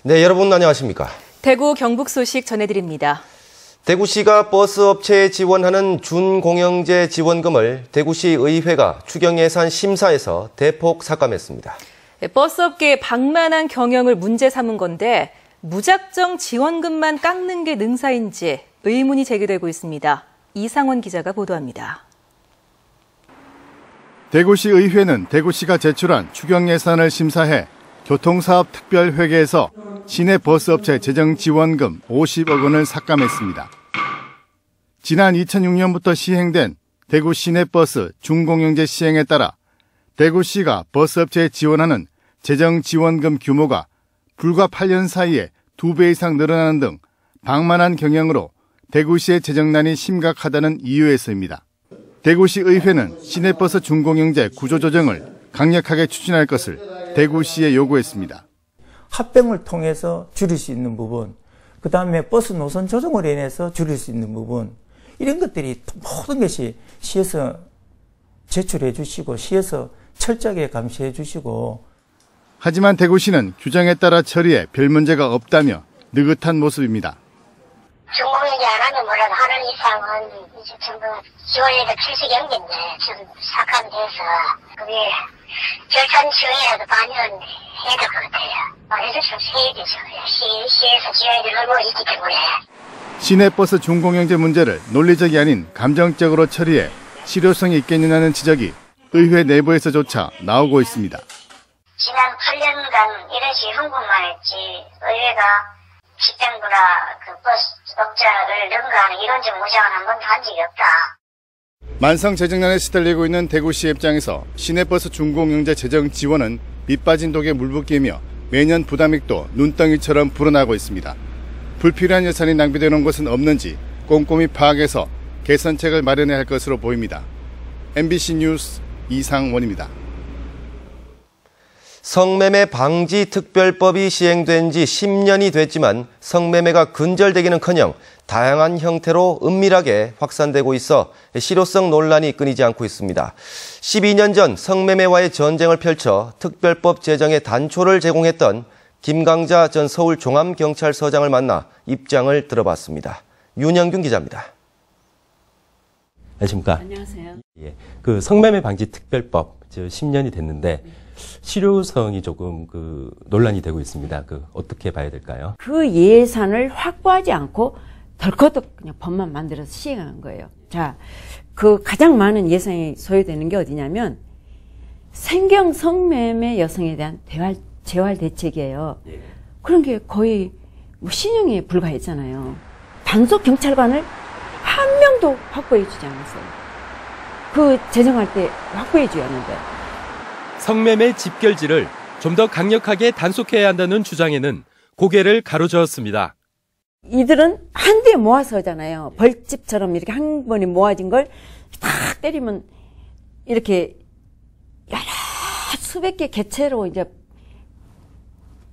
네, 여러분 안녕하십니까? 대구 경북 소식 전해드립니다. 대구시가 버스업체에 지원하는 준공영제 지원금을 대구시 의회가 추경예산 심사에서 대폭 삭감했습니다. 버스업계의 방만한 경영을 문제 삼은 건데 무작정 지원금만 깎는 게 능사인지 의문이 제기되고 있습니다. 이상원 기자가 보도합니다. 대구시 의회는 대구시가 제출한 추경예산을 심사해 교통사업특별회계에서 시내 버스업체 재정지원금 50억 원을 삭감했습니다. 지난 2006년부터 시행된 대구 시내버스 준공영제 시행에 따라 대구시가 버스업체에 지원하는 재정지원금 규모가 불과 8년 사이에 2배 이상 늘어나는 등 방만한 경영으로 대구시의 재정난이 심각하다는 이유에서입니다. 대구시 의회는 시내버스 준공영제 구조조정을 강력하게 추진할 것을 대구시에 요구했습니다. 합병을 통해서 줄일 수 있는 부분, 그 다음에 버스 노선 조정으로 인해서 줄일 수 있는 부분, 이런 것들이 모든 것이 시에서 제출해 주시고 시에서 철저하게 감시해 주시고. 하지만 대구시는 규정에 따라 처리에 별 문제가 없다며 느긋한 모습입니다. 준공영제 안 하면 뭐라도 하는 이상은 이제 전부 지원해서 필수 경제인데 좀 삭감돼서 그게 절찬 지원이라도 반영해야 될 것 같아요. 말해서 좀 해야되죠. 시에서 지원이 너무 있기 때문에. 시내버스 준공영제 문제를 논리적이 아닌 감정적으로 처리해 실효성이 있겠느냐는 지적이 의회 내부에서조차 나오고 있습니다. 지난 8년간 이런 식의 흥분만 했지 의회가 집행부나 그 버스 업자를 능가하는 이론적 무장은 한 번도 한 적이 없다. 만성 재정난에 시달리고 있는 대구시 입장에서 시내버스 준공영제 재정 지원은 밑빠진 독에 물붓기이며 매년 부담액도 눈덩이처럼 불어나고 있습니다. 불필요한 예산이 낭비되는 것은 없는지 꼼꼼히 파악해서 개선책을 마련해야 할 것으로 보입니다. MBC 뉴스 이상원입니다. 성매매 방지 특별법이 시행된 지 10년이 됐지만 성매매가 근절되기는커녕 다양한 형태로 은밀하게 확산되고 있어 실효성 논란이 끊이지 않고 있습니다. 12년 전 성매매와의 전쟁을 펼쳐 특별법 제정에 단초를 제공했던 김강자 전 서울종암경찰서장을 만나 입장을 들어봤습니다. 윤영균 기자입니다. 안녕하십니까? 안녕하세요. 예, 그 성매매 방지 특별법 10년이 됐는데 실효성이 조금 논란이 되고 있습니다. 어떻게 봐야 될까요? 그 예산을 확보하지 않고 덜커덕 그냥 법만 만들어서 시행한 거예요. 자, 가장 많은 예산이 소요되는 게 어디냐면 생경 성매매 여성에 대한 재활 대책이에요. 그런 게 거의 신용에 불과했잖아요. 단속 경찰관을 한 명도 확보해 주지 않았어요. 제정할 때 확보해 줘야 하는데. 성매매 집결지를 좀 더 강력하게 단속해야 한다는 주장에는 고개를 가로저었습니다. 이들은 한 대에 모아서 하잖아요. 벌집처럼 이렇게 한 번에 모아진 걸 탁 때리면 이렇게 여러 수백 개 개체로 이제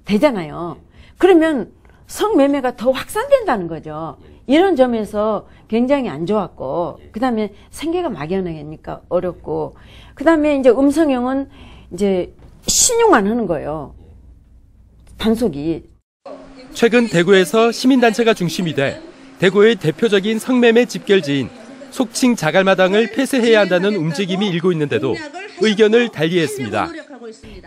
되잖아요. 그러면 성매매가 더 확산된다는 거죠. 이런 점에서 굉장히 안 좋았고, 그 다음에 생계가 막연하니까 어렵고, 그 다음에 이제 음성형은 이제 신용만 하는 거예요. 단속이. 최근 대구에서 시민단체가 중심이 돼 대구의 대표적인 성매매 집결지인 속칭 자갈마당을 폐쇄해야 한다는 움직임이 일고 있는데도 의견을 달리했습니다.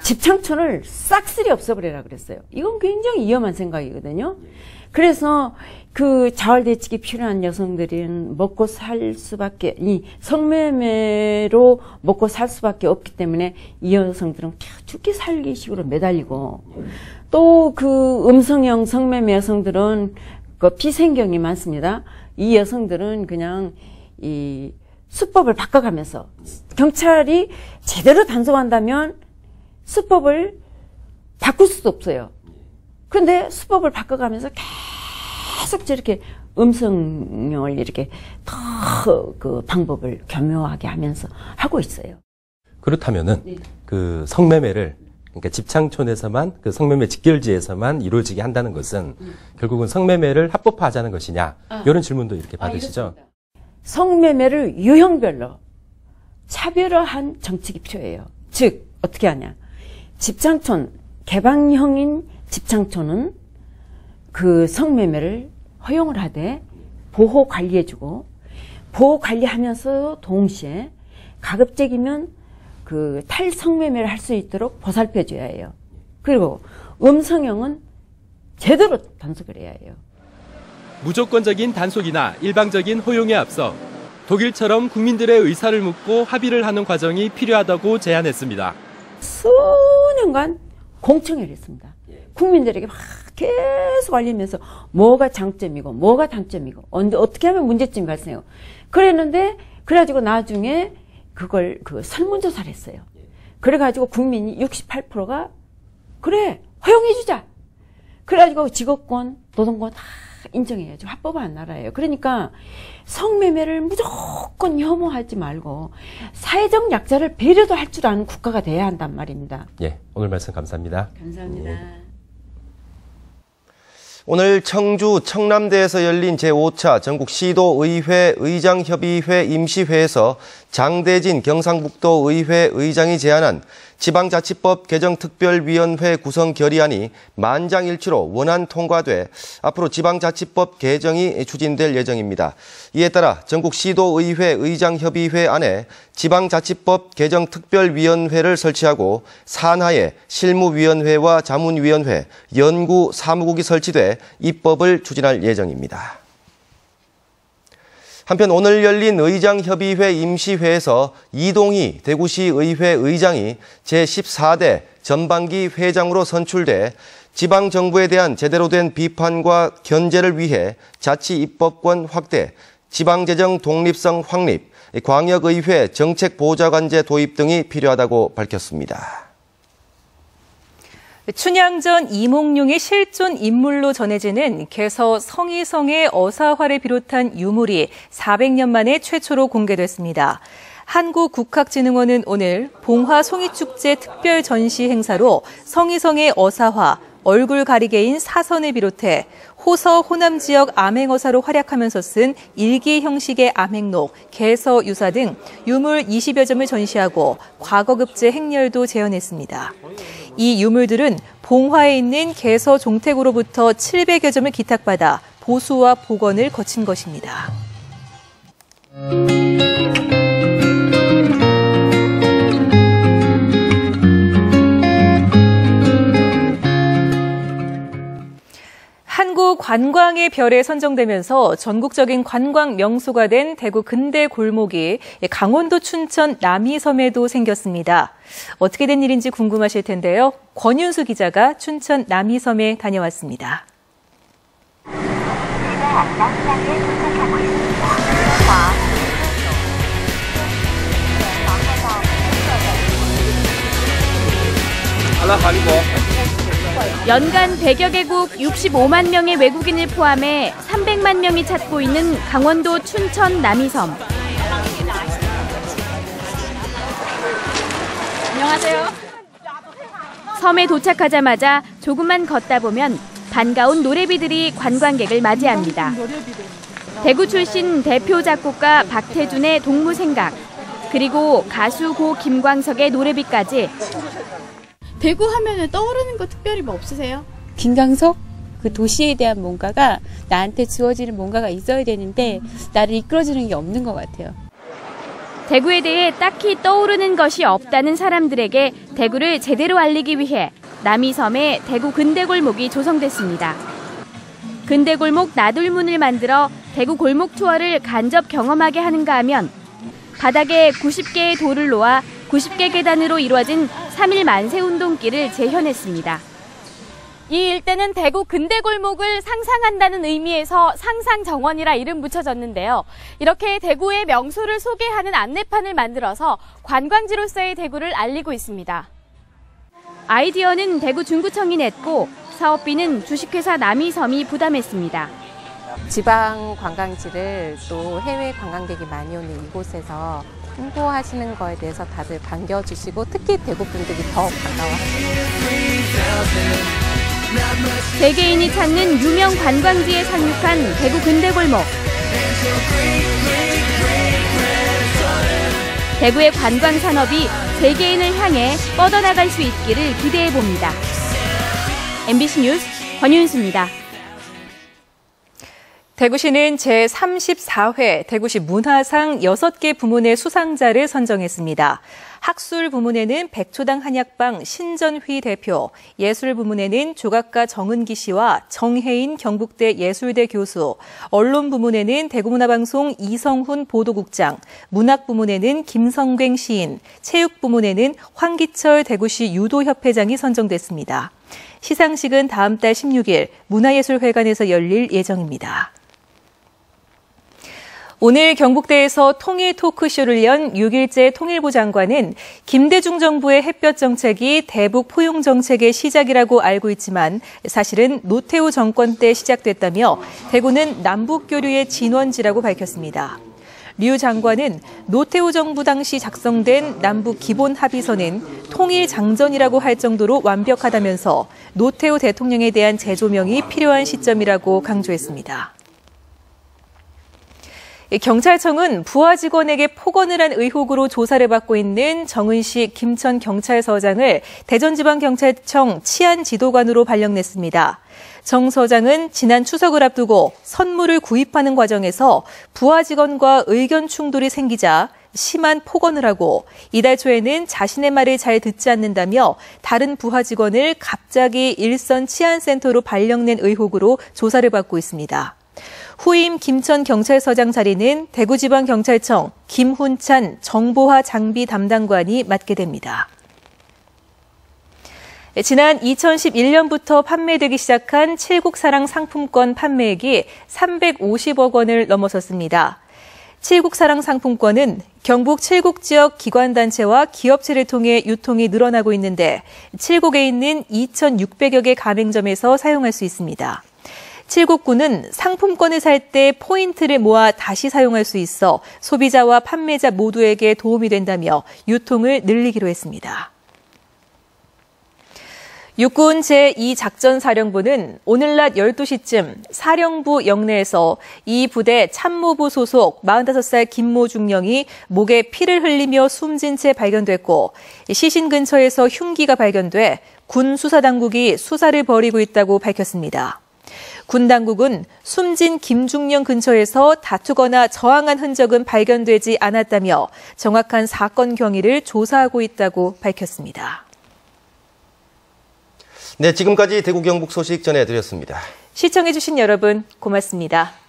집창촌을 싹쓸이 없애버리라 그랬어요. 이건 굉장히 위험한 생각이거든요. 그래서 자활대책이 필요한 여성들은 먹고 살 수밖에, 이 성매매로 먹고 살 수밖에 없기 때문에 이 여성들은 죽기 살기 식으로 매달리고, 또 음성형 성매매 여성들은 피생경이 많습니다. 이 여성들은 그냥 이 수법을 바꿔가면서 경찰이 제대로 단속한다면 수법을 바꿀 수도 없어요. 근데 수법을 바꿔가면서 계속 저렇게 음성형을 이렇게 더 방법을 교묘하게 하면서 하고 있어요. 그렇다면은 성매매를 그러니까 집창촌에서만 성매매 직결지에서만 이루어지게 한다는 것은 결국은 성매매를 합법화하자는 것이냐 이런 질문도 이렇게 받으시죠. 성매매를 유형별로 차별화한 정책이 필요해요. 즉 어떻게 하냐? 집창촌 개방형인 집창촌은 그 성매매를 허용을 하되 보호 관리해주고 보호 관리하면서 동시에 가급적이면 그 탈성매매를 할 수 있도록 보살펴줘야 해요. 그리고 음성형은 제대로 단속을 해야 해요. 무조건적인 단속이나 일방적인 허용에 앞서 독일처럼 국민들의 의사를 묻고 합의를 하는 과정이 필요하다고 제안했습니다. 수년간 공청회를 했습니다. 국민들에게 막 계속 알리면서 뭐가 장점이고 뭐가 단점이고 언제 어떻게 하면 문제점이 발생해요. 그래가지고 나중에 그걸 설문조사를 했어요. 그래가지고 국민이 68%가 그래 허용해주자. 그래가지고 직업권, 노동권 다 인정해야죠. 합법화한 나라예요. 그러니까 성매매를 무조건 혐오하지 말고 사회적 약자를 배려도 할 줄 아는 국가가 돼야 한단 말입니다. 예, 오늘 말씀 감사합니다. 감사합니다. 오늘 청주 청남대에서 열린 제5차 전국시도의회 의장협의회 임시회에서 장대진 경상북도의회 의장이 제안한 지방자치법 개정특별위원회 구성 결의안이 만장일치로 원안 통과돼 앞으로 지방자치법 개정이 추진될 예정입니다. 이에 따라 전국시도의회 의장협의회 안에 지방자치법 개정특별위원회를 설치하고 산하에 실무위원회와 자문위원회, 연구사무국이 설치돼 입법을 추진할 예정입니다. 한편 오늘 열린 의장협의회 임시회에서 이동희 대구시의회 의장이 제14대 전반기 회장으로 선출돼 지방정부에 대한 제대로 된 비판과 견제를 위해 자치입법권 확대, 지방재정 독립성 확립, 광역의회 정책보좌관제 도입 등이 필요하다고 밝혔습니다. 춘향전 이몽룡의 실존 인물로 전해지는 개서 성희성의 어사화를 비롯한 유물이 400년 만에 최초로 공개됐습니다. 한국국학진흥원은 오늘 봉화 송이축제 특별 전시 행사로 성희성의 어사화, 얼굴 가리개인 사선을 비롯해 호서, 호남 지역 암행어사로 활약하면서 쓴 일기 형식의 암행록, 개서 유사 등 유물 20여 점을 전시하고 과거급제 행렬도 재현했습니다. 이 유물들은 봉화에 있는 개서 종택으로부터 700여 점을 기탁받아 보수와 복원을 거친 것입니다. 한국 관광의 별에 선정되면서 전국적인 관광 명소가 된 대구 근대 골목이 강원도 춘천 남이섬에도 생겼습니다. 어떻게 된 일인지 궁금하실 텐데요. 권윤수 기자가 춘천 남이섬에 다녀왔습니다. 연간 100여 개국 65만 명의 외국인을 포함해 300만 명이 찾고 있는 강원도 춘천 남이섬. 안녕하세요. 섬에 도착하자마자 조금만 걷다 보면 반가운 노래비들이 관광객을 맞이합니다. 대구 출신 대표 작곡가 박태준의 동무생각, 그리고 가수 고 김광석의 노래비까지. 대구 하면은 떠오르는 거 특별히 뭐 없으세요? 김광석? 그 도시에 대한 뭔가가 나한테 주어지는 뭔가가 있어야 되는데 나를 이끌어주는 게 없는 것 같아요. 대구에 대해 딱히 떠오르는 것이 없다는 사람들에게 대구를 제대로 알리기 위해 남이섬에 대구 근대골목이 조성됐습니다. 근대골목 나들문을 만들어 대구 골목 투어를 간접 경험하게 하는가 하면 바닥에 90개의 돌을 놓아 90개 계단으로 이루어진 3일 만세 운동길을 재현했습니다. 이 일대는 대구 근대골목을 상상한다는 의미에서 상상정원이라 이름 붙여졌는데요. 이렇게 대구의 명소를 소개하는 안내판을 만들어서 관광지로서의 대구를 알리고 있습니다. 아이디어는 대구 중구청이 냈고 사업비는 주식회사 남이섬이 부담했습니다. 지방 관광지를 또 해외 관광객이 많이 오는 이곳에서 홍보하시는 거에 대해서 다들 반겨주시고 특히 대구 분들이 더 반가워하십니다. 세계인이 찾는 유명 관광지에 상륙한 대구 근대골목. 대구의 관광 산업이 세계인을 향해 뻗어나갈 수 있기를 기대해 봅니다. MBC 뉴스 권윤수입니다. 대구시는 제34회 대구시 문화상 6개 부문의 수상자를 선정했습니다. 학술 부문에는 백초당 한약방 신전휘 대표, 예술 부문에는 조각가 정은기 씨와 정혜인 경북대 예술대 교수, 언론 부문에는 대구문화방송 이성훈 보도국장, 문학 부문에는 김성광 시인, 체육 부문에는 황기철 대구시 유도협회장이 선정됐습니다. 시상식은 다음 달 16일 문화예술회관에서 열릴 예정입니다. 오늘 경북대에서 통일 토크쇼를 연 6일째 통일부 장관은 김대중 정부의 햇볕 정책이 대북 포용 정책의 시작이라고 알고 있지만 사실은 노태우 정권 때 시작됐다며 대구는 남북교류의 진원지라고 밝혔습니다. 류 장관은 노태우 정부 당시 작성된 남북 기본 합의서는 통일 장전이라고 할 정도로 완벽하다면서 노태우 대통령에 대한 재조명이 필요한 시점이라고 강조했습니다. 경찰청은 부하 직원에게 폭언을 한 의혹으로 조사를 받고 있는 정은식 김천경찰서장을 대전지방경찰청 치안지도관으로 발령냈습니다. 정 서장은 지난 추석을 앞두고 선물을 구입하는 과정에서 부하 직원과 의견 충돌이 생기자 심한 폭언을 하고 이달 초에는 자신의 말을 잘 듣지 않는다며 다른 부하 직원을 갑자기 일선 치안센터로 발령낸 의혹으로 조사를 받고 있습니다. 후임 김천경찰서장 자리는 대구지방경찰청 김훈찬 정보화 장비 담당관이 맡게 됩니다. 지난 2011년부터 판매되기 시작한 칠국사랑 상품권 판매액이 350억 원을 넘어섰습니다. 칠국사랑 상품권은 경북 칠곡 지역 기관단체와 기업체를 통해 유통이 늘어나고 있는데 칠곡에 있는 2,600여 개 가맹점에서 사용할 수 있습니다. 칠곡구는 상품권을 살 때 포인트를 모아 다시 사용할 수 있어 소비자와 판매자 모두에게 도움이 된다며 유통을 늘리기로 했습니다. 육군 제2작전사령부는 오늘 낮 12시쯤 사령부 영내에서 이 부대 참모부 소속 45살 김모 중령이 목에 피를 흘리며 숨진 채 발견됐고 시신 근처에서 흉기가 발견돼 군 수사당국이 수사를 벌이고 있다고 밝혔습니다. 군 당국은 숨진 김중령 근처에서 다투거나 저항한 흔적은 발견되지 않았다며 정확한 사건 경위를 조사하고 있다고 밝혔습니다. 네, 지금까지 대구 경북 소식 전해드렸습니다. 시청해주신 여러분 고맙습니다.